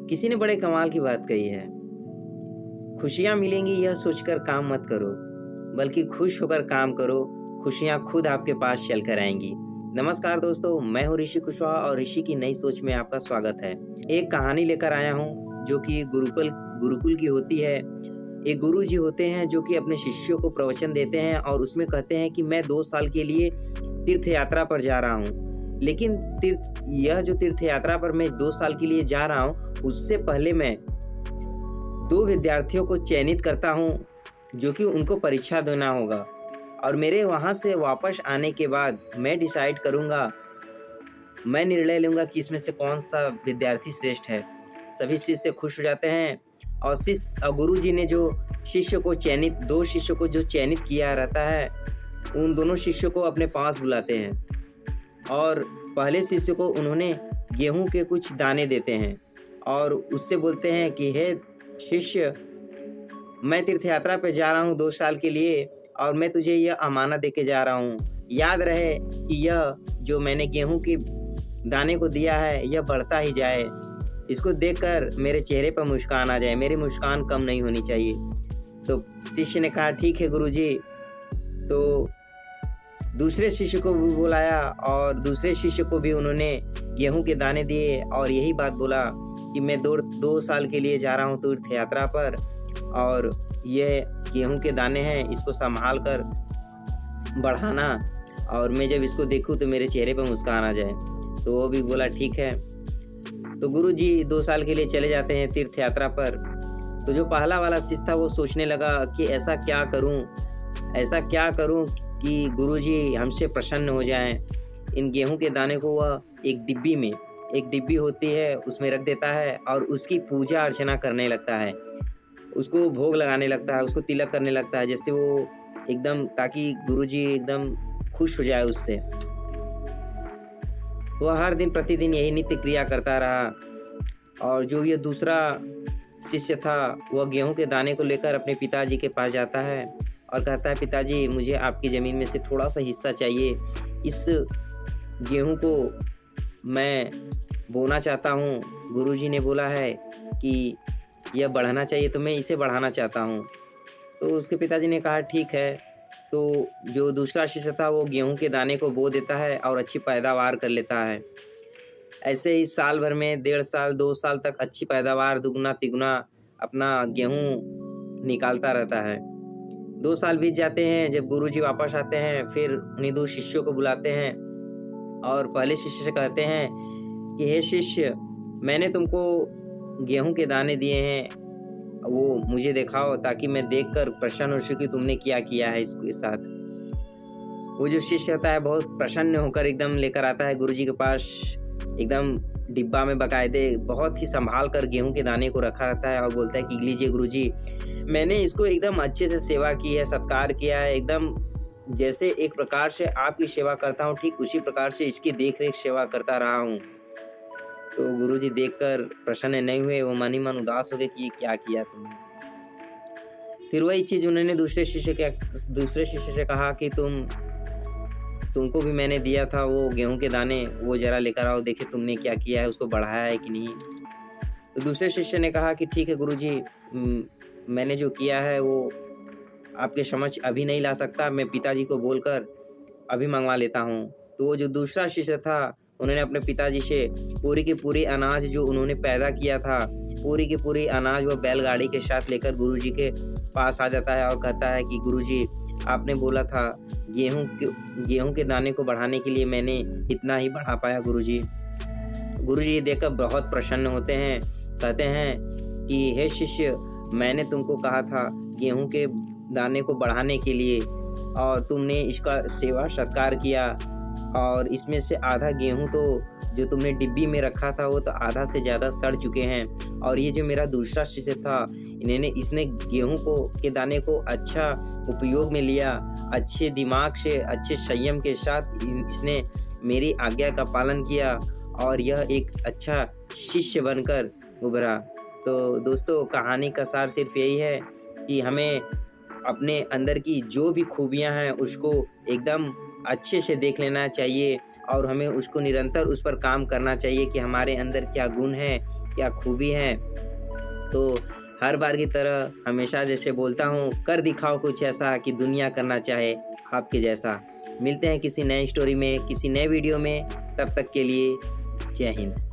किसी ने बड़े कमाल की बात कही है। खुशियाँ मिलेंगी यह सोचकर काम मत करो, बल्कि खुश होकर काम करो, खुशियाँ खुद आपके पास चल कर आएँगी। नमस्कार दोस्तों, मैं हूँ ऋषि कुशवाहा और ऋषि की नई सोच में आपका स्वागत है। एक कहानी लेकर आया हूँ जो कि गुरुकुल की होती है। एक गुरुजी होते हैं जो कि अपने शिष्यों को प्रवचन देते हैं और उसमें कहते हैं कि मैं 2 साल के लिए तीर्थ यात्रा पर जा रहा हूँ। लेकिन यह जो तीर्थ यात्रा पर मैं 2 साल के लिए जा रहा हूँ, उससे पहले मैं 2 विद्यार्थियों को चयनित करता हूँ, जो कि उनको परीक्षा देना होगा और मेरे वहाँ से वापस आने के बाद मैं डिसाइड करूँगा, मैं निर्णय लूँगा कि इसमें से कौन-सा विद्यार्थी श्रेष्ठ है। सभी शिष्य खुश हो जाते हैं और गुरुजी ने जो 2 शिष्यों को जो चयनित किया रहता है, उन दोनों शिष्यों को अपने पास बुलाते हैं और पहले शिष्य को उन्होंने गेहूँ के कुछ दाने देते हैं और उससे बोलते हैं कि हे शिष्य, मैं तीर्थ यात्रा पे जा रहा हूँ 2 साल के लिए और मैं तुझे यह अमानत देके जा रहा हूँ। याद रहे कि यह जो मैंने गेहूँ के दाने को दिया है, यह बढ़ता ही जाए। इसको देखकर मेरे चेहरे पर मुस्कान आ जाए, मेरी मुस्कान कम नहीं होनी चाहिए। तो शिष्य ने कहा, ठीक है गुरुजी। तो दूसरे शिष्य को भी बुलाया और दूसरे शिष्य को भी उन्होंने गेहूँ के दाने दिए और यही बात बोला कि मैं 2 साल के लिए जा रहा हूँ तीर्थ यात्रा पर और ये गेहूँ के दाने हैं, इसको संभाल कर बढ़ाना और मैं जब इसको देखूँ तो मेरे चेहरे पर मुस्कान आ जाए। तो वो भी बोला ठीक है। तो गुरुजी 2 साल के लिए चले जाते हैं तीर्थ यात्रा पर। तो जो पहला वाला शिष्य था वो सोचने लगा कि ऐसा क्या करूं कि गुरुजी हमसे प्रसन्न हो जाएं। इन गेहूं के दाने को वह एक डिब्बी होती है उसमें रख देता है और उसकी पूजा अर्चना करने लगता है, उसको भोग लगाने लगता है, उसको तिलक करने लगता है, जैसे वो एकदम, ताकि गुरुजी एकदम खुश हो जाए उससे। वह हर दिन प्रतिदिन यही नित्य क्रिया करता रहा और जो ये दूसरा शिष्य था वह गेहूं के दाने को लेकर अपने पिताजी के पास जाता है और कहता है, पिताजी मुझे आपकी ज़मीन में से थोड़ा सा हिस्सा चाहिए। इस गेहूं को मैं बोना चाहता हूँ। गुरुजी ने बोला है कि यह बढ़ना चाहिए तो मैं इसे बढ़ाना चाहता हूँ। तो उसके पिताजी ने कहा ठीक है। तो जो दूसरा शिष्य था वो गेहूं के दाने को बो देता है और अच्छी पैदावार कर लेता है। ऐसे ही साल भर में 1.5 साल 2 साल तक अच्छी पैदावार दुगना तिगुना अपना गेहूं निकालता रहता है। 2 साल बीत जाते हैं। जब गुरुजी वापस आते हैं फिर उन्हीं 2 शिष्यों को बुलाते हैं और पहले शिष्य से कहते हैं कि हे शिष्य, मैंने तुमको गेहूं के दाने दिए हैं, वो मुझे दिखाओ ताकि मैं देखकर प्रसन्न हो सकूं कि तुमने क्या किया है इसके साथ। वो जो शिष्य होता है बहुत प्रसन्न होकर एकदम लेकर आता है गुरुजी के पास, एकदम डिब्बा में बकायदे बहुत ही संभाल कर गेहूं के दाने को रखा रहता है और बोलता है कि लीजिए गुरुजी, मैंने इसको एकदम अच्छे से सेवा की है, सत्कार किया है, एकदम जैसे एक प्रकार से आपकी सेवा करता हूँ ठीक उसी प्रकार से इसकी देख रेख सेवा करता रहा हूँ। तो गुरुजी देखकर प्रसन्न नहीं हुए, वो मन ही मन उदास हो गए कि ये क्या किया तुमने। फिर वही चीज उन्होंने दूसरे शिष्य से कहा कि तुमको भी मैंने दिया था वो गेहूं के दाने, वो जरा लेकर आओ, देखे तुमने क्या किया है, उसको बढ़ाया है कि नहीं। तो दूसरे शिष्य ने कहा कि ठीक है गुरुजी, मैंने जो किया है वो आपके समक्ष अभी नहीं ला सकता, मैं पिताजी को बोलकर अभी मंगवा लेता हूँ। तो वो जो दूसरा शिष्य था उन्होंने अपने पिताजी से पूरी की पूरी अनाज जो उन्होंने पैदा किया था, पूरी की पूरी अनाज वो बैलगाड़ी के साथ लेकर गुरुजी के पास आ जाता है और कहता है कि गुरुजी, आपने बोला था गेहूं के दाने को बढ़ाने के लिए, मैंने इतना ही बढ़ा पाया गुरुजी। गुरुजी ये देखकर बहुत प्रसन्न होते हैं, कहते हैं कि हे शिष्य, मैंने तुमको कहा था गेहूं के दाने को बढ़ाने के लिए और तुमने इसका सेवा सत्कार किया और इसमें से आधा गेहूं तो जो तुमने डिब्बी में रखा था वो तो आधा से ज़्यादा सड़ चुके हैं और ये जो मेरा दूसरा शिष्य था इसने गेहूं के दाने को अच्छा उपयोग में लिया, अच्छे दिमाग से, अच्छे संयम के साथ इसने मेरी आज्ञा का पालन किया और यह एक अच्छा शिष्य बनकर उभरा। तो दोस्तों, कहानी का सार सिर्फ यही है कि हमें अपने अंदर की जो भी खूबियां हैं उसको एकदम अच्छे से देख लेना चाहिए और हमें उसको निरंतर उस पर काम करना चाहिए कि हमारे अंदर क्या गुण है, क्या खूबी है। तो हर बार की तरह हमेशा जैसे बोलता हूँ, कर दिखाओ कुछ ऐसा कि दुनिया करना चाहे आपके जैसा। मिलते हैं किसी नए स्टोरी में, किसी नए वीडियो में, तब तक के लिए जय हिंद।